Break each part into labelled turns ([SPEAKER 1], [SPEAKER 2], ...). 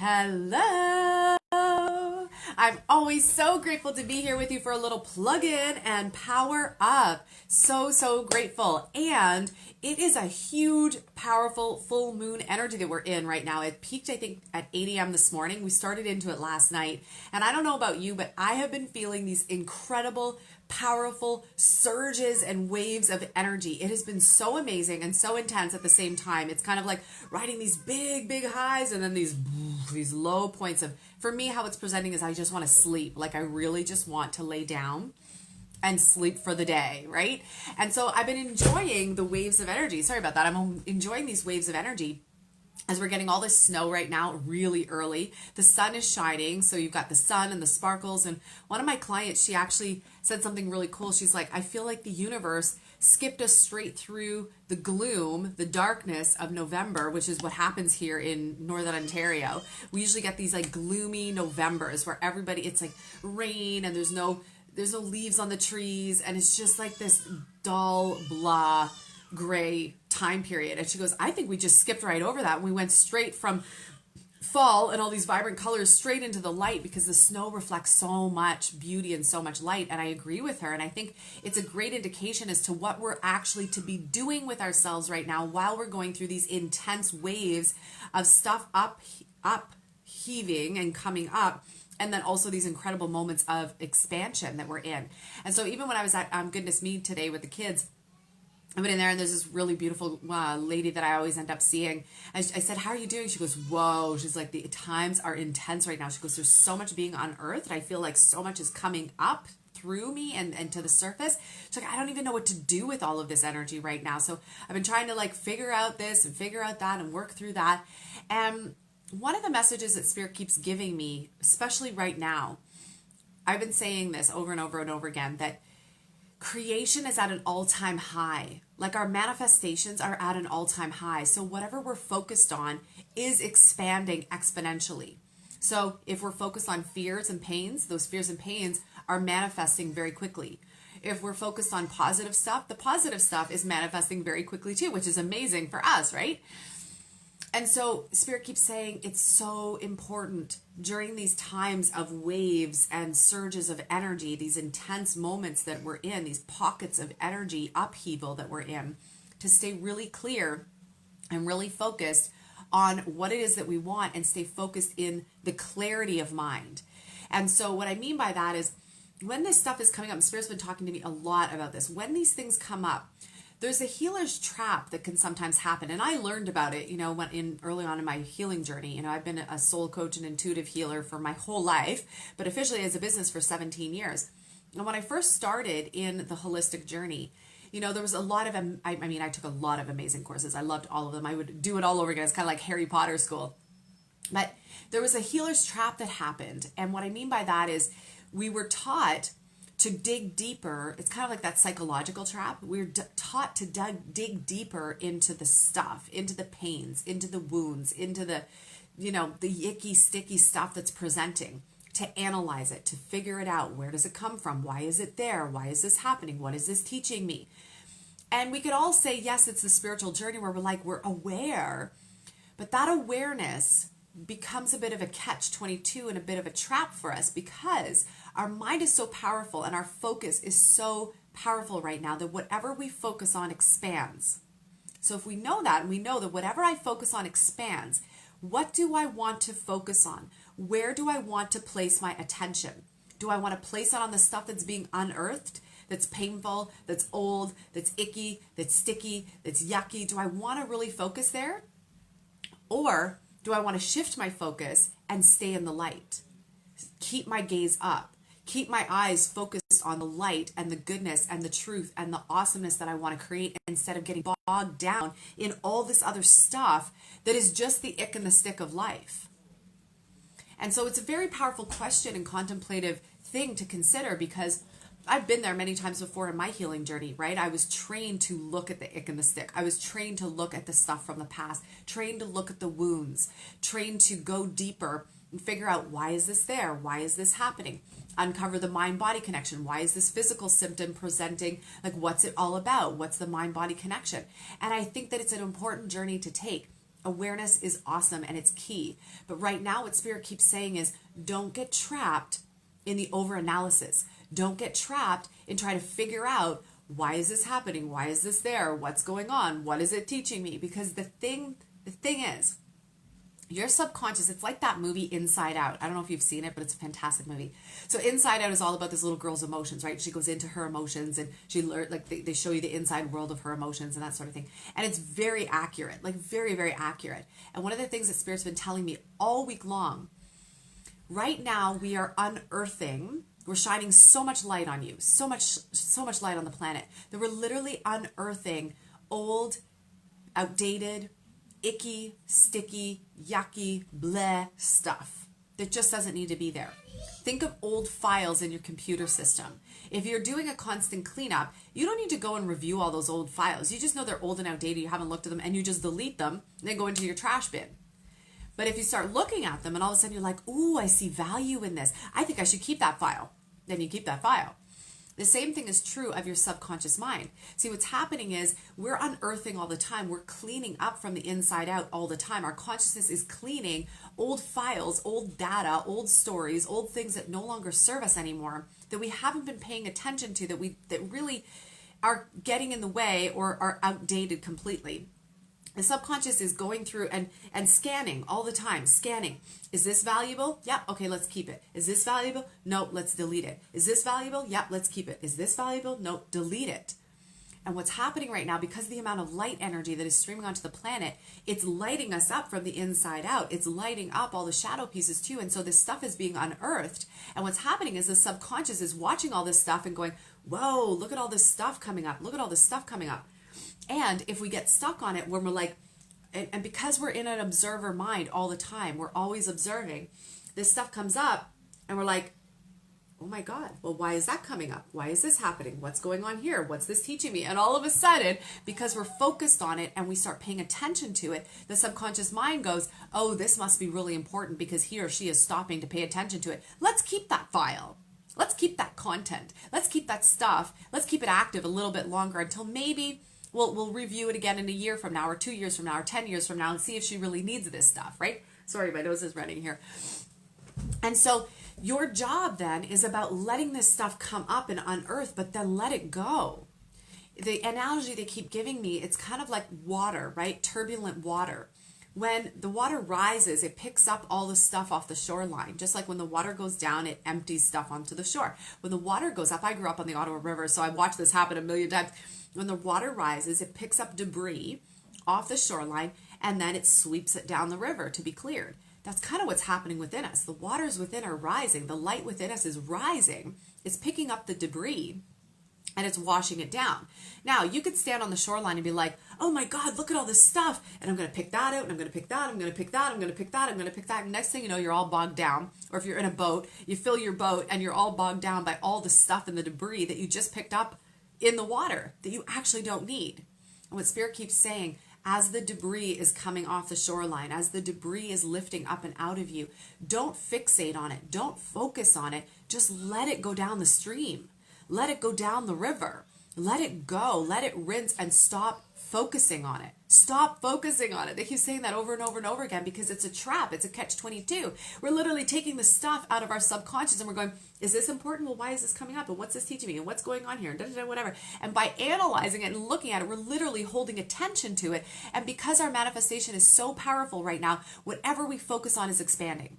[SPEAKER 1] Hello! I'm always so grateful to be here with you for a little plug in and power up. So grateful. And it is a huge, powerful full moon energy that we're in right now. It peaked, I think, at 8 a.m. this morning. We started into it last night. And I don't know about you, but I have been feeling these incredible, powerful surges and waves of energy. It has been so amazing and so intense at the same time. It's kind of like riding these big highs and then these low points of, for me, how it's presenting is I just want to sleep. Like I really just want to lay down and sleep for the day, right? And so I've been enjoying the waves of energy. Sorry about that. I'm enjoying these waves of energy as we're getting all this snow right now really early. The sun is shining, so you've got the sun and the sparkles. And one of my clients, she actually said something really cool. She's like, I feel like the universe skipped us straight through the gloom, the darkness of November, which is what happens here in Northern Ontario. We usually get these like gloomy Novembers where everybody, it's like rain and there's no leaves on the trees, and it's just like this dull, blah, gray time period. And she goes, I think we just skipped right over that. We went straight from fall and all these vibrant colors straight into the light because the snow reflects so much beauty and so much light. And I agree with her. And I think it's a great indication as to what we're actually to be doing with ourselves right now while we're going through these intense waves of stuff upheaving and coming up. And then also these incredible moments of expansion that we're in. And so even when I was at Goodness Me today with the kids, I went in there and there's this really beautiful lady that I always end up seeing. I said, how are you doing? She goes, whoa. She's like, the times are intense right now. She goes, there's so much being unearthed. I feel like so much is coming up through me and to the surface. She's like, I don't even know what to do with all of this energy right now. So I've been trying to like figure out this and figure out that and work through that. And one of the messages that Spirit keeps giving me, especially right now, I've been saying this over and over and over again, that creation is at an all-time high. Like our manifestations are at an all-time high. So whatever we're focused on is expanding exponentially. So if we're focused on fears and pains, those fears and pains are manifesting very quickly. If we're focused on positive stuff, the positive stuff is manifesting very quickly too, which is amazing for us, right? And so Spirit keeps saying it's so important during these times of waves and surges of energy, these intense moments that we're in, these pockets of energy upheaval that we're in, to stay really clear and really focused on what it is that we want and stay focused in the clarity of mind. And so what I mean by that is when this stuff is coming up, and Spirit's been talking to me a lot about this, when these things come up, there's a healer's trap that can sometimes happen. And I learned about it, early on in my healing journey. I've been a soul coach and intuitive healer for my whole life, but officially as a business for 17 years. And when I first started in the holistic journey, there was a lot of, I took a lot of amazing courses. I loved all of them. I would do it all over again. It's kind of like Harry Potter school. But there was a healer's trap that happened. And what I mean by that is we were taught to dig deeper. It's kind of like that psychological trap. We're taught to dig deeper into the stuff, into the pains, into the wounds, into the, the icky, sticky stuff that's presenting, to analyze it, to figure it out. Where does it come from? Why is it there? Why is this happening? What is this teaching me? And we could all say, yes, it's the spiritual journey where we're aware, but that awareness becomes a bit of a catch-22 and a bit of a trap for us because our mind is so powerful and our focus is so powerful right now that whatever we focus on expands. So if we know that, and we know that whatever I focus on expands, what do I want to focus on? Where do I want to place my attention? Do I want to place it on the stuff that's being unearthed, that's painful, that's old, that's icky, that's sticky, that's yucky? Do I want to really focus there? Or do I want to shift my focus and stay in the light? Keep my gaze up. Keep my eyes focused on the light and the goodness and the truth and the awesomeness that I want to create instead of getting bogged down in all this other stuff that is just the ick and the stick of life. And so it's a very powerful question and contemplative thing to consider because I've been there many times before in my healing journey, right? I was trained to look at the ick and the stick. I was trained to look at the stuff from the past, trained to look at the wounds, trained to go deeper and figure out, why is this there? Why is this happening? Uncover the mind-body connection. Why is this physical symptom presenting? Like, what's it all about? What's the mind-body connection? And I think that it's an important journey to take. Awareness is awesome and it's key. But right now, what Spirit keeps saying is don't get trapped in the overanalysis. Don't get trapped in trying to figure out, why is this happening? Why is this there? What's going on? What is it teaching me? Because the thing is, your subconscious, it's like that movie Inside Out. I don't know if you've seen it, but it's a fantastic movie. So Inside Out is all about this little girl's emotions, right? She goes into her emotions and she learns, like they show you the inside world of her emotions and that sort of thing. And it's very accurate, like very, very accurate. And one of the things that Spirit's been telling me all week long, right now we are unearthing, we're shining so much light on you, so much light on the planet, that we're literally unearthing old, outdated, icky, sticky, yucky, bleh stuff that just doesn't need to be there. Think of old files in your computer system. If you're doing a constant cleanup, you don't need to go and review all those old files. You just know they're old and outdated, you haven't looked at them, and you just delete them and then go into your trash bin. But if you start looking at them and all of a sudden you're like, ooh, I see value in this, I think I should keep that file. Then you keep that file. The same thing is true of your subconscious mind. See, what's happening is we're unearthing all the time. We're cleaning up from the inside out all the time. Our consciousness is cleaning old files, old data, old stories, old things that no longer serve us anymore, that we haven't been paying attention to, that really are getting in the way or are outdated completely. The subconscious is going through and scanning all the time, scanning. Is this valuable? Yeah, okay, let's keep it. Is this valuable? No, let's delete it. Is this valuable? Yeah, let's keep it. Is this valuable? No, delete it. And what's happening right now, because of the amount of light energy that is streaming onto the planet, it's lighting us up from the inside out. It's lighting up all the shadow pieces too. And so this stuff is being unearthed. And what's happening is the subconscious is watching all this stuff and going, whoa, look at all this stuff coming up. Look at all this stuff coming up. And if we get stuck on it, when we're like, and because we're in an observer mind all the time, we're always observing, this stuff comes up and we're like, oh my God, well, why is that coming up? Why is this happening? What's going on here? What's this teaching me? And all of a sudden, because we're focused on it and we start paying attention to it, the subconscious mind goes, oh, this must be really important because he or she is stopping to pay attention to it. Let's keep that file. Let's keep that content. Let's keep that stuff. Let's keep it active a little bit longer until maybe we'll review it again in a year from now or 2 years from now or 10 years from now and see if she really needs this stuff, right? Sorry, my nose is running here. And so your job then is about letting this stuff come up and unearth, but then let it go. The analogy they keep giving me, it's kind of like water, right? Turbulent water. When the water rises, it picks up all the stuff off the shoreline. Just like when the water goes down, it empties stuff onto the shore. When the water goes up, I grew up on the Ottawa River, so I've watched this happen a million times. When the water rises, it picks up debris off the shoreline, and then it sweeps it down the river to be cleared. That's kind of what's happening within us. The waters within are rising. The light within us is rising. It's picking up the debris, and it's washing it down. Now, you could stand on the shoreline and be like, oh my God, look at all this stuff. And I'm going to pick that out, and I'm going to pick that, I'm going to pick that, I'm going to pick that, I'm going to pick that. And next thing you know, you're all bogged down. Or if you're in a boat, you fill your boat, and you're all bogged down by all the stuff and the debris that you just picked up in the water that you actually don't need. And what Spirit keeps saying, as the debris is coming off the shoreline, as the debris is lifting up and out of you, don't fixate on it. Don't focus on it. Just let it go down the stream. Let it go down the river. Let it go. Let it rinse and stop focusing on it. Stop focusing on it. They keep saying that over and over and over again because it's a trap. It's a catch-22. We're literally taking the stuff out of our subconscious and we're going, is this important? Well, why is this coming up? And what's this teaching me? And what's going on here? And whatever. And by analyzing it and looking at it, we're literally holding attention to it. And because our manifestation is so powerful right now, whatever we focus on is expanding.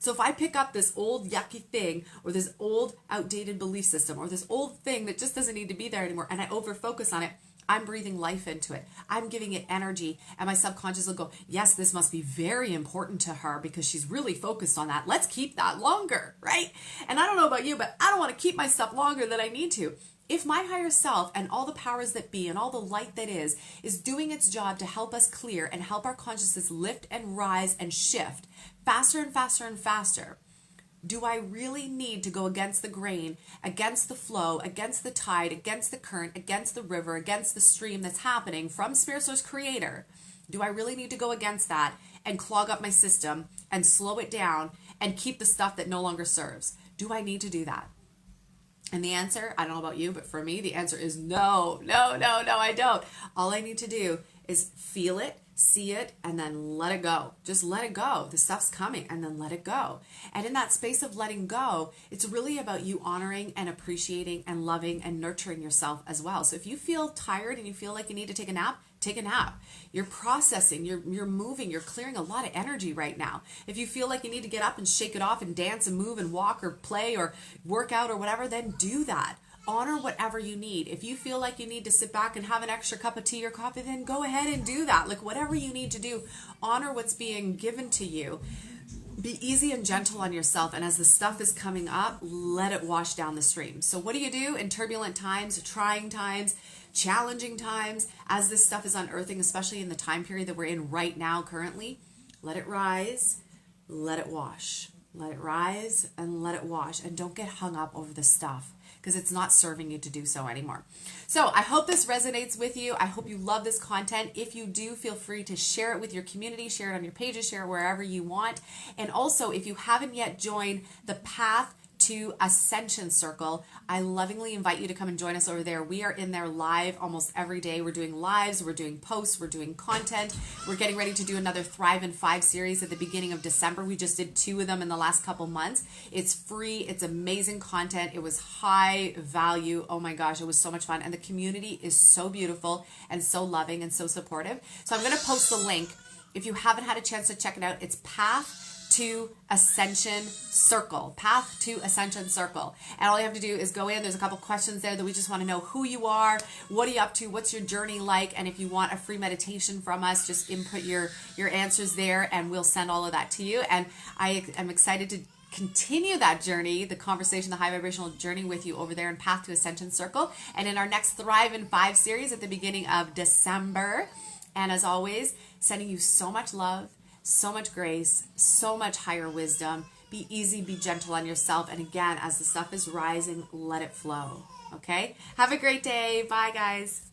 [SPEAKER 1] So if I pick up this old yucky thing or this old outdated belief system or this old thing that just doesn't need to be there anymore and I over focus on it, I'm breathing life into it. I'm giving it energy and my subconscious will go, yes, this must be very important to her because she's really focused on that. Let's keep that longer, right? And I don't know about you, but I don't want to keep my stuff longer than I need to. If my higher self and all the powers that be and all the light that is doing its job to help us clear and help our consciousness lift and rise and shift faster and faster and faster, do I really need to go against the grain, against the flow, against the tide, against the current, against the river, against the stream that's happening from Spirit Source Creator? Do I really need to go against that and clog up my system and slow it down and keep the stuff that no longer serves? Do I need to do that? And the answer, I don't know about you, but for me, the answer is no, I don't. All I need to do is feel it, see it, and then let it go. Just let it go. The stuff's coming, and then let it go. And in that space of letting go, it's really about you honoring and appreciating and loving and nurturing yourself as well. So if you feel tired and you feel like you need to take a nap, take a nap. You're processing, you're moving, you're clearing a lot of energy right now. If you feel like you need to get up and shake it off and dance and move and walk or play or work out or whatever, then do that. Honor whatever you need. If you feel like you need to sit back and have an extra cup of tea or coffee, then go ahead and do that. Like whatever you need to do, honor what's being given to you. Be easy and gentle on yourself, and as the stuff is coming up, let it wash down the stream. So what do you do in turbulent times, trying times, challenging times, as this stuff is unearthing, especially in the time period that we're in right now currently? Let it rise, let it wash. Let it rise and let it wash, and don't get hung up over the stuff, because it's not serving you to do so anymore. So I hope this resonates with you. I hope you love this content. If you do, feel free to share it with your community, share it on your pages, share it wherever you want. And also, if you haven't yet joined the Path to Ascension Circle, I lovingly invite you to come and join us over there. We are in there live almost every day. We're doing lives, we're doing posts, we're doing content. We're getting ready to do another Thrive in 5 series at the beginning of December. We just did 2 of them in the last couple months. It's free, it's amazing content. It was high value. Oh my gosh, it was so much fun. And the community is so beautiful and so loving and so supportive. So I'm going to post the link. If you haven't had a chance to check it out, it's Path to Ascension Circle. Path to Ascension Circle. And all you have to do is go in. There's a couple questions there that we just want to know who you are, what are you up to, what's your journey like, and if you want a free meditation from us, just input your answers there and we'll send all of that to you. And I am excited to continue that journey, the conversation, the high vibrational journey with you over there in Path to Ascension Circle, and in our next Thrive in 5 series at the beginning of December. And as always, sending you so much love, so much grace, so much higher wisdom. Be easy, be gentle on yourself. And again, as the stuff is rising, let it flow. Okay? Have a great day. Bye, guys.